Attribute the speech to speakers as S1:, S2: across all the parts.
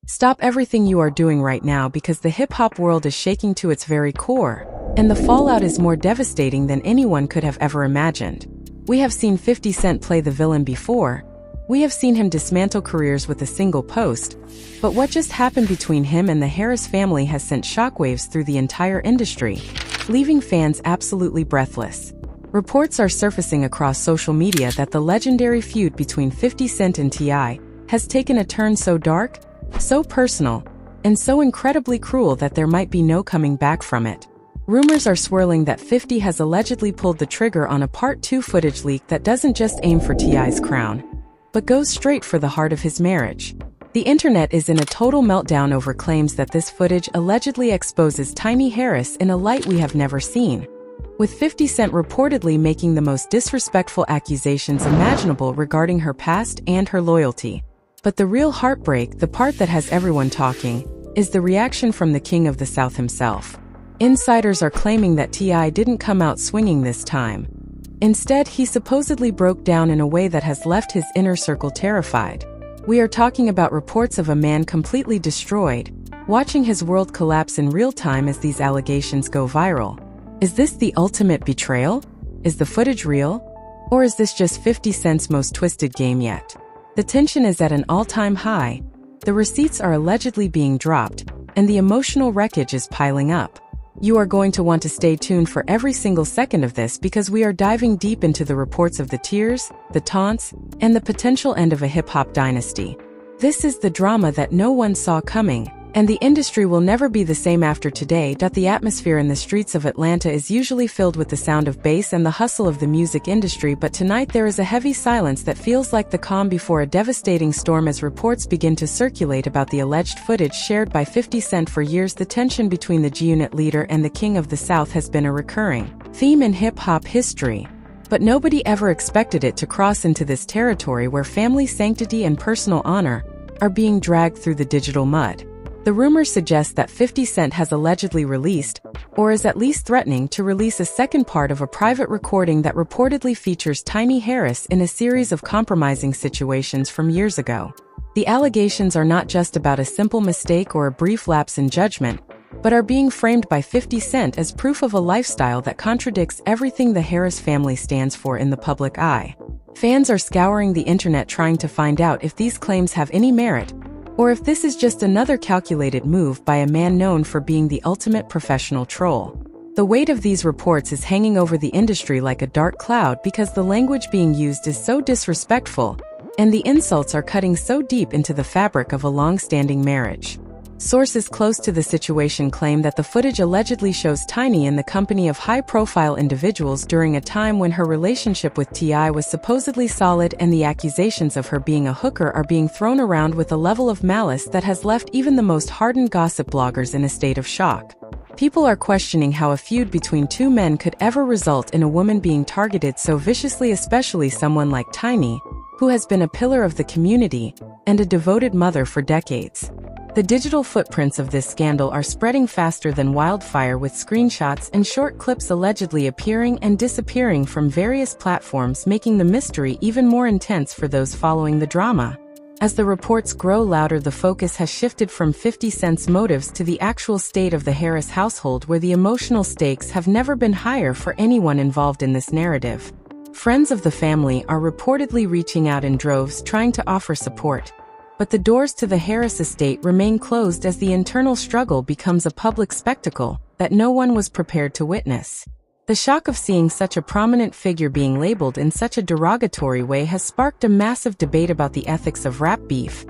S1: Stop everything you are doing right now because the hip-hop world is shaking to its very core, and the fallout is more devastating than anyone could have ever imagined. We have seen 50 Cent play the villain before. We have seen him dismantle careers with a single post, but what just happened between him and the Harris family has sent shockwaves through the entire industry, leaving fans absolutely breathless. Reports are surfacing across social media that the legendary feud between 50 Cent and T.I. has taken a turn so dark, so personal, and so incredibly cruel that there might be no coming back from it. Rumors are swirling that 50 has allegedly pulled the trigger on a Part 2 footage leak that doesn't just aim for T.I.'s crown, but goes straight for the heart of his marriage. The internet is in a total meltdown over claims that this footage allegedly exposes Tiny Harris in a light we have never seen, with 50 Cent reportedly making the most disrespectful accusations imaginable regarding her past and her loyalty. But the real heartbreak, the part that has everyone talking, is the reaction from the King of the South himself. Insiders are claiming that T.I. didn't come out swinging this time. Instead, he supposedly broke down in a way that has left his inner circle terrified. We are talking about reports of a man completely destroyed, watching his world collapse in real time as these allegations go viral. Is this the ultimate betrayal? Is the footage real? Or is this just 50 Cent's most twisted game yet? The tension is at an all-time high, the receipts are allegedly being dropped, and the emotional wreckage is piling up. You are going to want to stay tuned for every single second of this because we are diving deep into the reports of the tears, the taunts, and the potential end of a hip-hop dynasty. This is the drama that no one saw coming, and the industry will never be the same after today. The atmosphere in the streets of Atlanta is usually filled with the sound of bass and the hustle of the music industry, but tonight there is a heavy silence that feels like the calm before a devastating storm as reports begin to circulate about the alleged footage shared by 50 Cent. For years, the tension between the G-Unit leader and the King of the South has been a recurring theme in hip-hop history. But nobody ever expected it to cross into this territory where family sanctity and personal honor are being dragged through the digital mud. The rumors suggest that 50 Cent has allegedly released, or is at least threatening to release, a second part of a private recording that reportedly features Tiny Harris in a series of compromising situations from years ago. The allegations are not just about a simple mistake or a brief lapse in judgment, but are being framed by 50 Cent as proof of a lifestyle that contradicts everything the Harris family stands for in the public eye. Fans are scouring the internet trying to find out if these claims have any merit, or if this is just another calculated move by a man known for being the ultimate professional troll. The weight of these reports is hanging over the industry like a dark cloud because the language being used is so disrespectful, and the insults are cutting so deep into the fabric of a long-standing marriage. Sources close to the situation claim that the footage allegedly shows Tiny in the company of high-profile individuals during a time when her relationship with T.I. was supposedly solid, and the accusations of her being a hooker are being thrown around with a level of malice that has left even the most hardened gossip bloggers in a state of shock. People are questioning how a feud between two men could ever result in a woman being targeted so viciously, especially someone like Tiny, who has been a pillar of the community and a devoted mother for decades. The digital footprints of this scandal are spreading faster than wildfire, with screenshots and short clips allegedly appearing and disappearing from various platforms, making the mystery even more intense for those following the drama. As the reports grow louder, the focus has shifted from 50 Cent's motives to the actual state of the Harris household, where the emotional stakes have never been higher for anyone involved in this narrative. Friends of the family are reportedly reaching out in droves trying to offer support, but the doors to the Harris estate remain closed as the internal struggle becomes a public spectacle that no one was prepared to witness. The shock of seeing such a prominent figure being labeled in such a derogatory way has sparked a massive debate about the ethics of rap beef,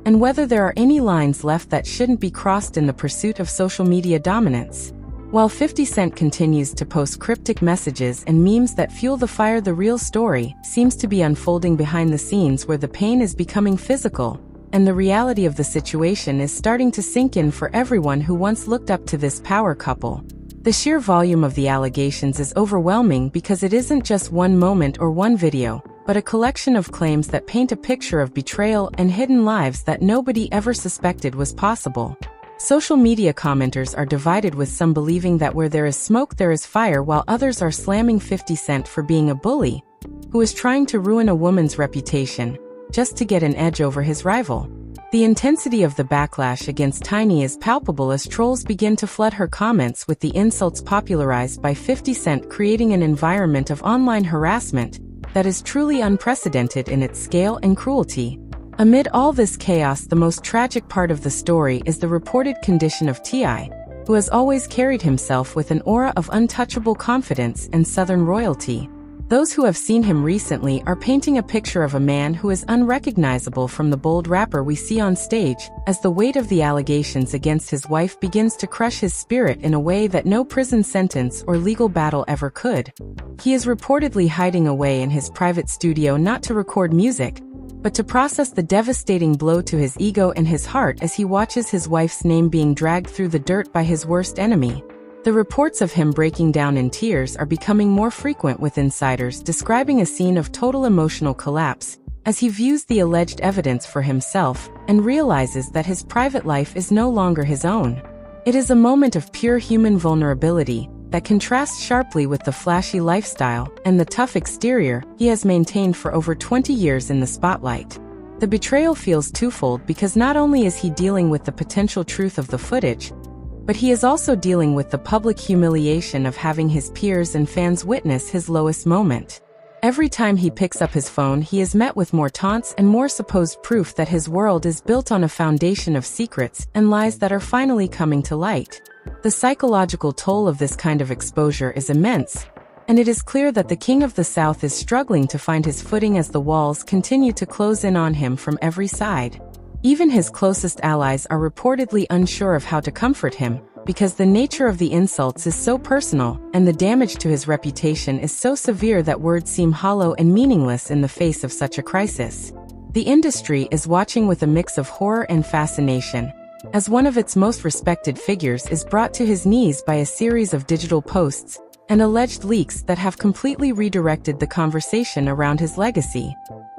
S1: and whether there are any lines left that shouldn't be crossed in the pursuit of social media dominance. While 50 Cent continues to post cryptic messages and memes that fuel the fire, the real story seems to be unfolding behind the scenes, where the pain is becoming physical, and the reality of the situation is starting to sink in for everyone who once looked up to this power couple. The sheer volume of the allegations is overwhelming because it isn't just one moment or one video, but a collection of claims that paint a picture of betrayal and hidden lives that nobody ever suspected was possible. Social media commenters are divided, with some believing that where there is smoke there is fire, while others are slamming 50 Cent for being a bully who is trying to ruin a woman's reputation just to get an edge over his rival. The intensity of the backlash against Tiny is palpable as trolls begin to flood her comments with the insults popularized by 50 Cent, creating an environment of online harassment that is truly unprecedented in its scale and cruelty. Amid all this chaos, the most tragic part of the story is the reported condition of T.I., who has always carried himself with an aura of untouchable confidence and Southern royalty. Those who have seen him recently are painting a picture of a man who is unrecognizable from the bold rapper we see on stage, as the weight of the allegations against his wife begins to crush his spirit in a way that no prison sentence or legal battle ever could. He is reportedly hiding away in his private studio not to record music, but to process the devastating blow to his ego and his heart as he watches his wife's name being dragged through the dirt by his worst enemy. The reports of him breaking down in tears are becoming more frequent, with insiders describing a scene of total emotional collapse as he views the alleged evidence for himself and realizes that his private life is no longer his own. It is a moment of pure human vulnerability that contrasts sharply with the flashy lifestyle and the tough exterior he has maintained for over 20 years in the spotlight. The betrayal feels twofold because not only is he dealing with the potential truth of the footage, but he is also dealing with the public humiliation of having his peers and fans witness his lowest moment. Every time he picks up his phone, he is met with more taunts and more supposed proof that his world is built on a foundation of secrets and lies that are finally coming to light. The psychological toll of this kind of exposure is immense, and it is clear that the King of the South is struggling to find his footing as the walls continue to close in on him from every side. Even his closest allies are reportedly unsure of how to comfort him, because the nature of the insults is so personal and the damage to his reputation is so severe that words seem hollow and meaningless in the face of such a crisis. The industry is watching with a mix of horror and fascination, as one of its most respected figures is brought to his knees by a series of digital posts and alleged leaks that have completely redirected the conversation around his legacy.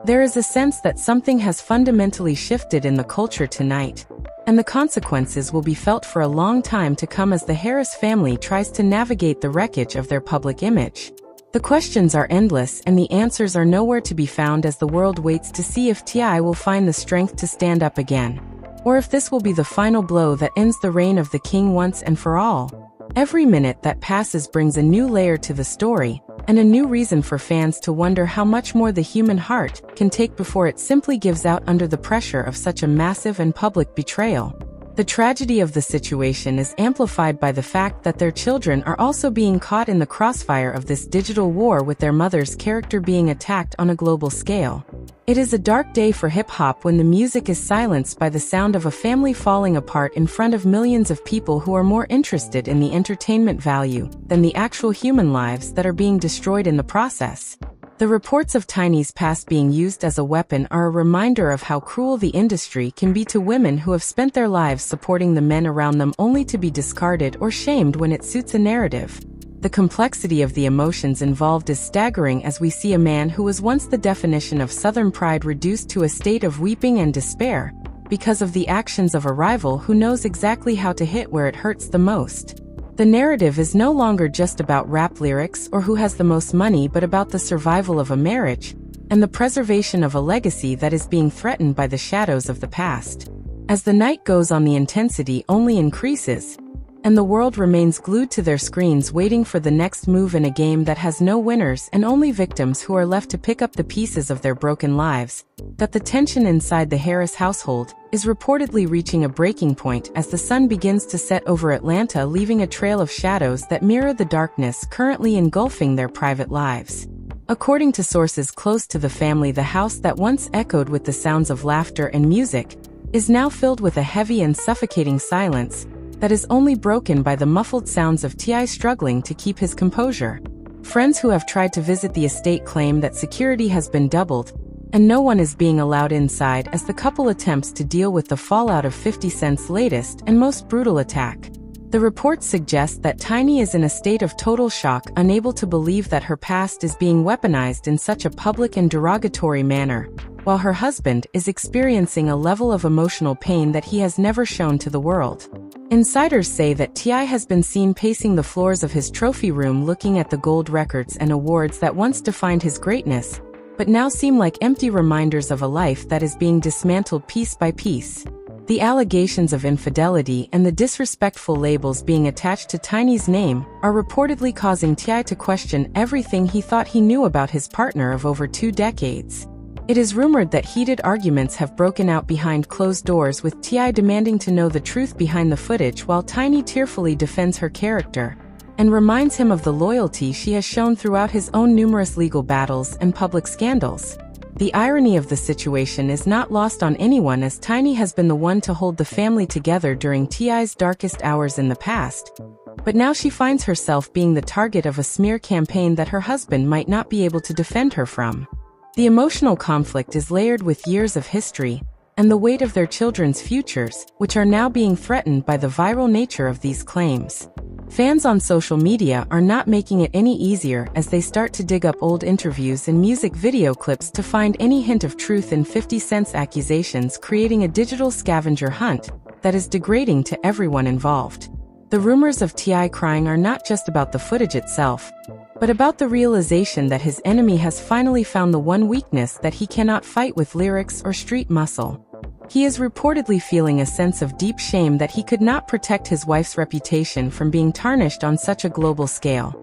S1: There is a sense that something has fundamentally shifted in the culture tonight, and the consequences will be felt for a long time to come as the Harris family tries to navigate the wreckage of their public image. The questions are endless and the answers are nowhere to be found as the world waits to see if T.I. will find the strength to stand up again, or if this will be the final blow that ends the reign of the king once and for all. Every minute that passes brings a new layer to the story, and a new reason for fans to wonder how much more the human heart can take before it simply gives out under the pressure of such a massive and public betrayal. The tragedy of the situation is amplified by the fact that their children are also being caught in the crossfire of this digital war, with their mother's character being attacked on a global scale. It is a dark day for hip-hop when the music is silenced by the sound of a family falling apart in front of millions of people who are more interested in the entertainment value than the actual human lives that are being destroyed in the process. The reports of Tiny's past being used as a weapon are a reminder of how cruel the industry can be to women who have spent their lives supporting the men around them only to be discarded or shamed when it suits a narrative. The complexity of the emotions involved is staggering as we see a man who was once the definition of Southern pride reduced to a state of weeping and despair because of the actions of a rival who knows exactly how to hit where it hurts the most. The narrative is no longer just about rap lyrics or who has the most money, but about the survival of a marriage and the preservation of a legacy that is being threatened by the shadows of the past. As the night goes on, the intensity only increases, and the world remains glued to their screens waiting for the next move in a game that has no winners and only victims who are left to pick up the pieces of their broken lives. That the tension inside the Harris household is reportedly reaching a breaking point as the sun begins to set over Atlanta, leaving a trail of shadows that mirror the darkness currently engulfing their private lives. According to sources close to the family, the house that once echoed with the sounds of laughter and music is now filled with a heavy and suffocating silence that is only broken by the muffled sounds of T.I. struggling to keep his composure. Friends who have tried to visit the estate claim that security has been doubled, and no one is being allowed inside as the couple attempts to deal with the fallout of 50 Cent's latest and most brutal attack. The reports suggest that Tiny is in a state of total shock, unable to believe that her past is being weaponized in such a public and derogatory manner, while her husband is experiencing a level of emotional pain that he has never shown to the world. Insiders say that T.I. has been seen pacing the floors of his trophy room looking at the gold records and awards that once defined his greatness, but now seem like empty reminders of a life that is being dismantled piece by piece. The allegations of infidelity and the disrespectful labels being attached to Tiny's name are reportedly causing T.I. to question everything he thought he knew about his partner of over 2 decades. It is rumored that heated arguments have broken out behind closed doors, with T.I. demanding to know the truth behind the footage while Tiny tearfully defends her character and reminds him of the loyalty she has shown throughout his own numerous legal battles and public scandals. The irony of the situation is not lost on anyone, as Tiny has been the one to hold the family together during T.I.'s darkest hours in the past. But now she finds herself being the target of a smear campaign that her husband might not be able to defend her from. The emotional conflict is layered with years of history and the weight of their children's futures, which are now being threatened by the viral nature of these claims. Fans on social media are not making it any easier as they start to dig up old interviews and music video clips to find any hint of truth in 50 Cent's accusations, creating a digital scavenger hunt that is degrading to everyone involved. The rumors of T.I. crying are not just about the footage itself, but about the realization that his enemy has finally found the one weakness that he cannot fight with lyrics or street muscle. He is reportedly feeling a sense of deep shame that he could not protect his wife's reputation from being tarnished on such a global scale.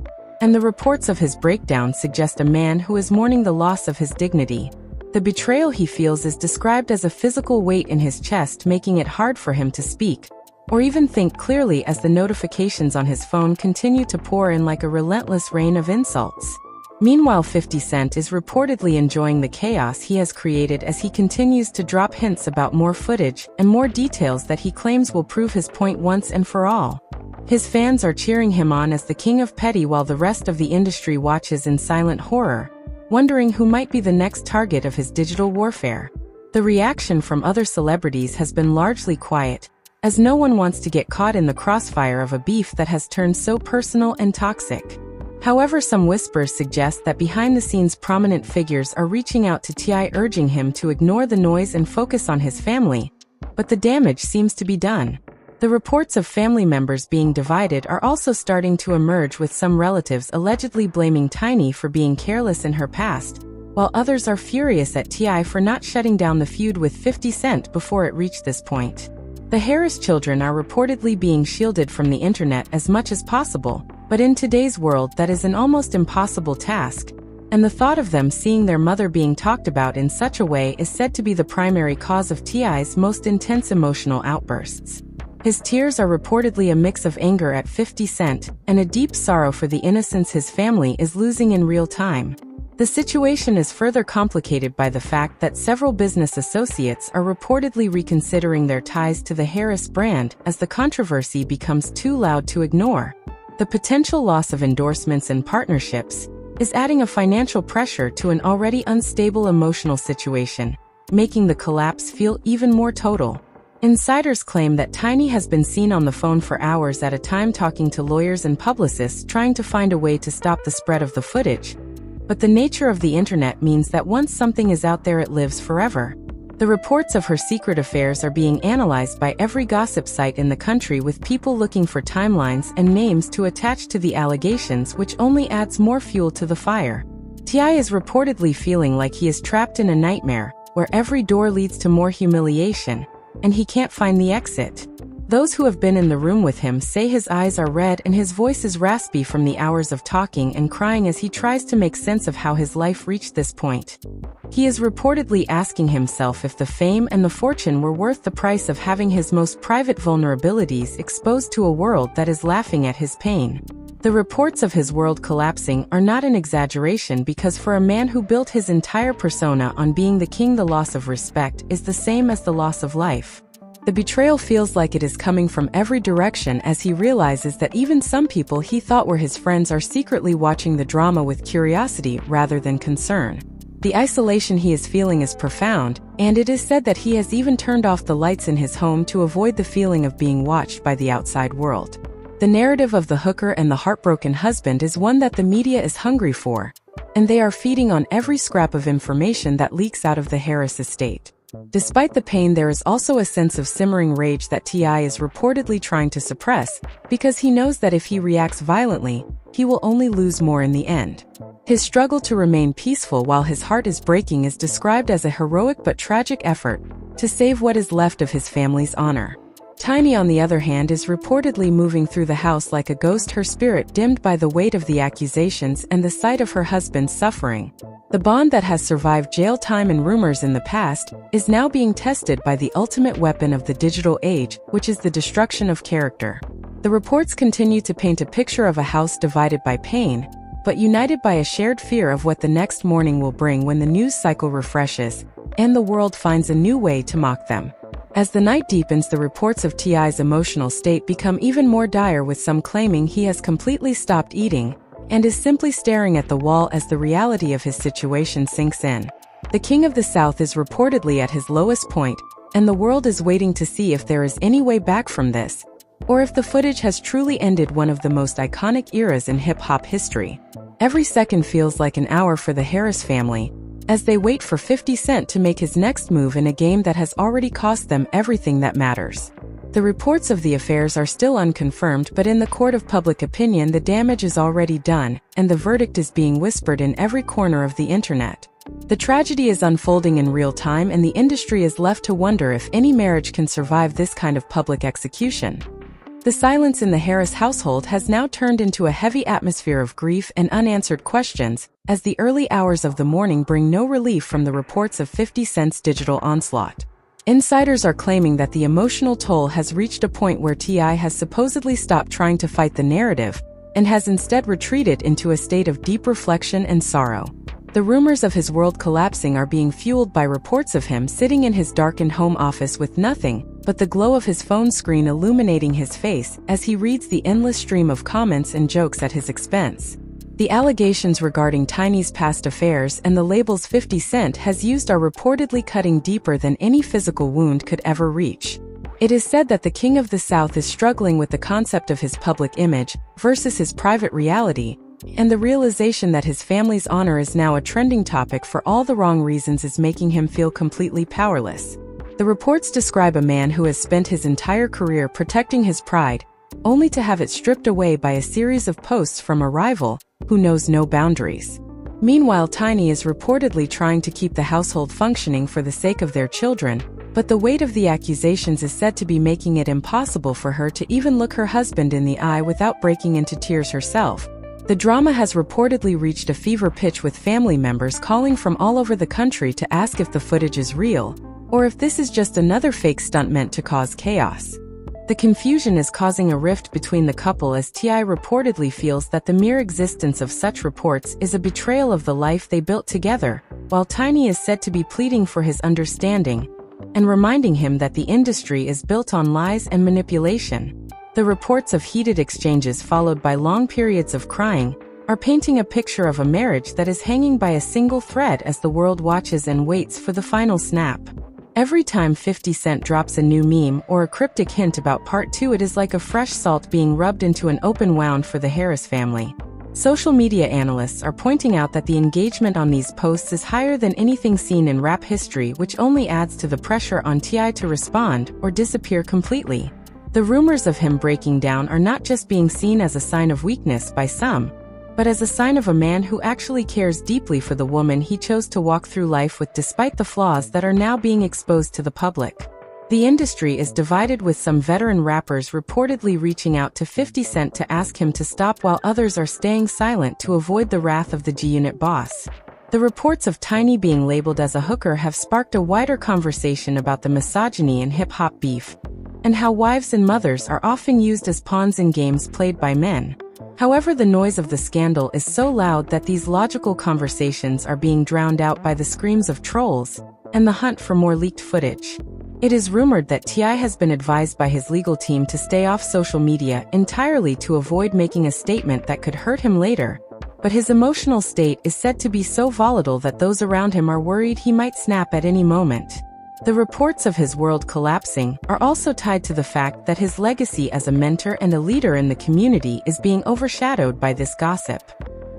S1: And the reports of his breakdown suggest a man who is mourning the loss of his dignity. The betrayal he feels is described as a physical weight in his chest, making it hard for him to speak or even think clearly as the notifications on his phone continue to pour in like a relentless rain of insults. Meanwhile, 50 Cent is reportedly enjoying the chaos he has created as he continues to drop hints about more footage and more details that he claims will prove his point once and for all. His fans are cheering him on as the king of petty, while the rest of the industry watches in silent horror, wondering who might be the next target of his digital warfare. The reaction from other celebrities has been largely quiet, as no one wants to get caught in the crossfire of a beef that has turned so personal and toxic. However, some whispers suggest that behind-the-scenes prominent figures are reaching out to T.I., urging him to ignore the noise and focus on his family, but the damage seems to be done. The reports of family members being divided are also starting to emerge, with some relatives allegedly blaming Tiny for being careless in her past, while others are furious at T.I. for not shutting down the feud with 50 Cent before it reached this point. The Harris children are reportedly being shielded from the internet as much as possible, but in today's world that is an almost impossible task, and the thought of them seeing their mother being talked about in such a way is said to be the primary cause of T.I.'s most intense emotional outbursts. His tears are reportedly a mix of anger at 50 Cent and a deep sorrow for the innocence his family is losing in real time. The situation is further complicated by the fact that several business associates are reportedly reconsidering their ties to the Harris brand as the controversy becomes too loud to ignore. The potential loss of endorsements and partnerships is adding a financial pressure to an already unstable emotional situation, making the collapse feel even more total. Insiders claim that Tiny has been seen on the phone for hours at a time talking to lawyers and publicists, trying to find a way to stop the spread of the footage. But the nature of the internet means that once something is out there, it lives forever. The reports of her secret affairs are being analyzed by every gossip site in the country, with people looking for timelines and names to attach to the allegations, which only adds more fuel to the fire. T.I. is reportedly feeling like he is trapped in a nightmare, where every door leads to more humiliation, and he can't find the exit. Those who have been in the room with him say his eyes are red and his voice is raspy from the hours of talking and crying as he tries to make sense of how his life reached this point. He is reportedly asking himself if the fame and the fortune were worth the price of having his most private vulnerabilities exposed to a world that is laughing at his pain. The reports of his world collapsing are not an exaggeration, because for a man who built his entire persona on being the king, the loss of respect is the same as the loss of life. The betrayal feels like it is coming from every direction, as he realizes that even some people he thought were his friends are secretly watching the drama with curiosity rather than concern. The isolation he is feeling is profound, and it is said that he has even turned off the lights in his home to avoid the feeling of being watched by the outside world. The narrative of the hooker and the heartbroken husband is one that the media is hungry for, and they are feeding on every scrap of information that leaks out of the Harris estate. Despite the pain, there is also a sense of simmering rage that T.I. is reportedly trying to suppress, because he knows that if he reacts violently, he will only lose more in the end. His struggle to remain peaceful while his heart is breaking is described as a heroic but tragic effort to save what is left of his family's honor. Tiny, on the other hand, is reportedly moving through the house like a ghost, her spirit dimmed by the weight of the accusations and the sight of her husband's suffering. The bond that has survived jail time and rumors in the past is now being tested by the ultimate weapon of the digital age, which is the destruction of character. The reports continue to paint a picture of a house divided by pain, but united by a shared fear of what the next morning will bring when the news cycle refreshes and the world finds a new way to mock them. As the night deepens, the reports of T.I.'s emotional state become even more dire, with some claiming he has completely stopped eating and is simply staring at the wall as the reality of his situation sinks in. The King of the South is reportedly at his lowest point, and the world is waiting to see if there is any way back from this, or if the footage has truly ended one of the most iconic eras in hip-hop history. Every second feels like an hour for the Harris family, as they wait for 50 Cent to make his next move in a game that has already cost them everything that matters. The reports of the affairs are still unconfirmed, but in the court of public opinion the damage is already done, and the verdict is being whispered in every corner of the internet. The tragedy is unfolding in real time, and the industry is left to wonder if any marriage can survive this kind of public execution. The silence in the Harris household has now turned into a heavy atmosphere of grief and unanswered questions, as the early hours of the morning bring no relief from the reports of 50 Cent's digital onslaught. Insiders are claiming that the emotional toll has reached a point where T.I. has supposedly stopped trying to fight the narrative and has instead retreated into a state of deep reflection and sorrow. The rumors of his world collapsing are being fueled by reports of him sitting in his darkened home office with nothing but the glow of his phone screen illuminating his face as he reads the endless stream of comments and jokes at his expense. The allegations regarding Tiny's past affairs and the labels 50 Cent has used are reportedly cutting deeper than any physical wound could ever reach. It is said that the King of the South is struggling with the concept of his public image versus his private reality, and the realization that his family's honor is now a trending topic for all the wrong reasons is making him feel completely powerless. The reports describe a man who has spent his entire career protecting his pride, only to have it stripped away by a series of posts from a rival who knows no boundaries. Meanwhile, Tiny is reportedly trying to keep the household functioning for the sake of their children, but the weight of the accusations is said to be making it impossible for her to even look her husband in the eye without breaking into tears herself. The drama has reportedly reached a fever pitch, with family members calling from all over the country to ask if the footage is real, or if this is just another fake stunt meant to cause chaos. The confusion is causing a rift between the couple, as T.I. reportedly feels that the mere existence of such reports is a betrayal of the life they built together, while Tiny is said to be pleading for his understanding and reminding him that the industry is built on lies and manipulation. The reports of heated exchanges followed by long periods of crying are painting a picture of a marriage that is hanging by a single thread as the world watches and waits for the final snap. Every time 50 Cent drops a new meme or a cryptic hint about part 2, it is like a fresh salt being rubbed into an open wound for the Harris family. Social media analysts are pointing out that the engagement on these posts is higher than anything seen in rap history, which only adds to the pressure on T.I. to respond or disappear completely. The rumors of him breaking down are not just being seen as a sign of weakness by some, but as a sign of a man who actually cares deeply for the woman he chose to walk through life with, despite the flaws that are now being exposed to the public. The industry is divided, with some veteran rappers reportedly reaching out to 50 Cent to ask him to stop, while others are staying silent to avoid the wrath of the G-Unit boss. The reports of Tiny being labeled as a hooker have sparked a wider conversation about the misogyny in hip-hop beef, and how wives and mothers are often used as pawns in games played by men. However, the noise of the scandal is so loud that these logical conversations are being drowned out by the screams of trolls and the hunt for more leaked footage. It is rumored that T.I. has been advised by his legal team to stay off social media entirely to avoid making a statement that could hurt him later, but his emotional state is said to be so volatile that those around him are worried he might snap at any moment. The reports of his world collapsing are also tied to the fact that his legacy as a mentor and a leader in the community is being overshadowed by this gossip.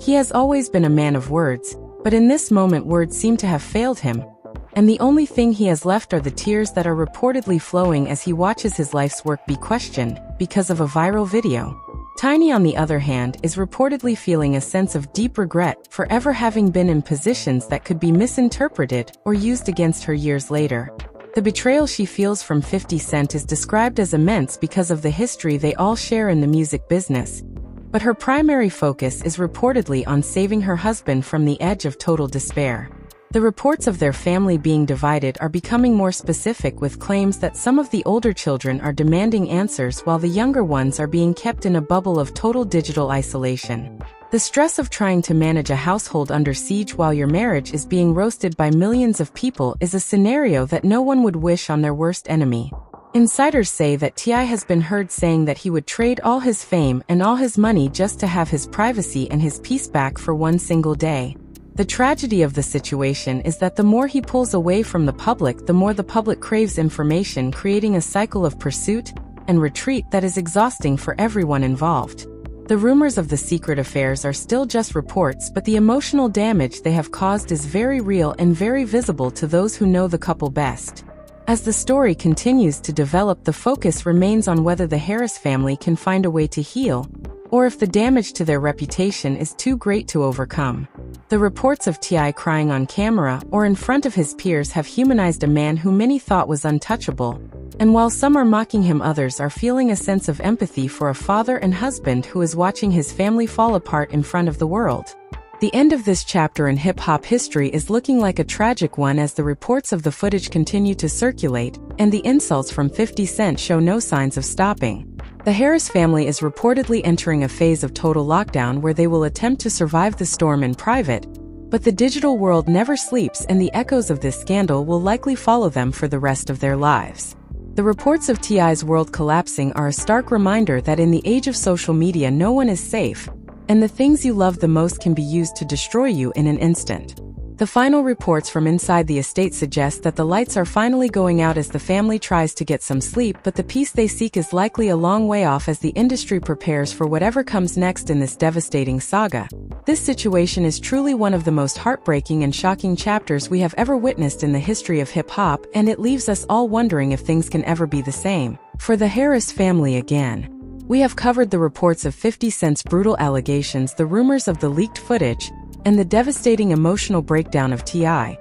S1: He has always been a man of words, but in this moment words seem to have failed him, and the only thing he has left are the tears that are reportedly flowing as he watches his life's work be questioned because of a viral video. Tiny, on the other hand, is reportedly feeling a sense of deep regret for ever having been in positions that could be misinterpreted or used against her years later. The betrayal she feels from 50 Cent is described as immense because of the history they all share in the music business. But her primary focus is reportedly on saving her husband from the edge of total despair. The reports of their family being divided are becoming more specific, with claims that some of the older children are demanding answers while the younger ones are being kept in a bubble of total digital isolation. The stress of trying to manage a household under siege while your marriage is being roasted by millions of people is a scenario that no one would wish on their worst enemy. Insiders say that T.I. has been heard saying that he would trade all his fame and all his money just to have his privacy and his peace back for one single day. The tragedy of the situation is that the more he pulls away from the public, the more the public craves information, creating a cycle of pursuit and retreat that is exhausting for everyone involved. The rumors of the secret affairs are still just reports, but the emotional damage they have caused is very real and very visible to those who know the couple best. As the story continues to develop, the focus remains on whether the Harris family can find a way to heal, or if the damage to their reputation is too great to overcome. The reports of T.I. crying on camera or in front of his peers have humanized a man who many thought was untouchable, and while some are mocking him, others are feeling a sense of empathy for a father and husband who is watching his family fall apart in front of the world. The end of this chapter in hip-hop history is looking like a tragic one, as the reports of the footage continue to circulate, and the insults from 50 Cent show no signs of stopping. The Harris family is reportedly entering a phase of total lockdown where they will attempt to survive the storm in private, but the digital world never sleeps, and the echoes of this scandal will likely follow them for the rest of their lives. The reports of T.I.'s world collapsing are a stark reminder that in the age of social media, no one is safe, and the things you love the most can be used to destroy you in an instant. The final reports from inside the estate suggest that the lights are finally going out as the family tries to get some sleep, but the peace they seek is likely a long way off as the industry prepares for whatever comes next in this devastating saga. This situation is truly one of the most heartbreaking and shocking chapters we have ever witnessed in the history of hip-hop, and it leaves us all wondering if things can ever be the same for the Harris family again. We have covered the reports of 50 Cent's brutal allegations, the rumors of the leaked footage, and the devastating emotional breakdown of T.I.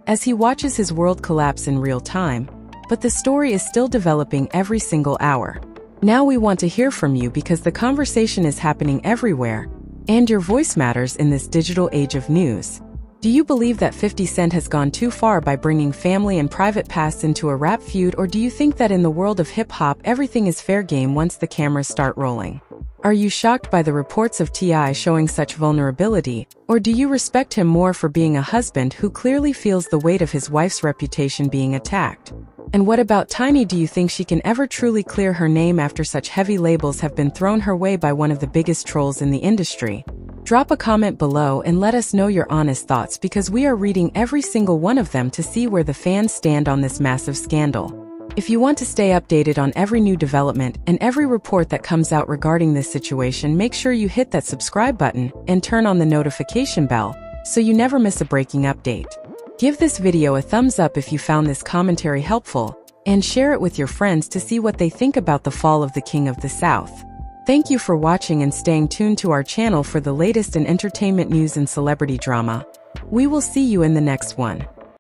S1: as he watches his world collapse in real time, but the story is still developing every single hour. Now we want to hear from you, because the conversation is happening everywhere, and your voice matters in this digital age of news. Do you believe that 50 Cent has gone too far by bringing family and private pasts into a rap feud, or do you think that in the world of hip-hop everything is fair game once the cameras start rolling? Are you shocked by the reports of T.I. showing such vulnerability, or do you respect him more for being a husband who clearly feels the weight of his wife's reputation being attacked? And what about Tiny? Do you think she can ever truly clear her name after such heavy labels have been thrown her way by one of the biggest trolls in the industry? Drop a comment below and let us know your honest thoughts, because we are reading every single one of them to see where the fans stand on this massive scandal. If you want to stay updated on every new development and every report that comes out regarding this situation, make sure you hit that subscribe button and turn on the notification bell so you never miss a breaking update. Give this video a thumbs up if you found this commentary helpful, and share it with your friends to see what they think about the fall of the King of the South. Thank you for watching and staying tuned to our channel for the latest in entertainment news and celebrity drama. We will see you in the next one.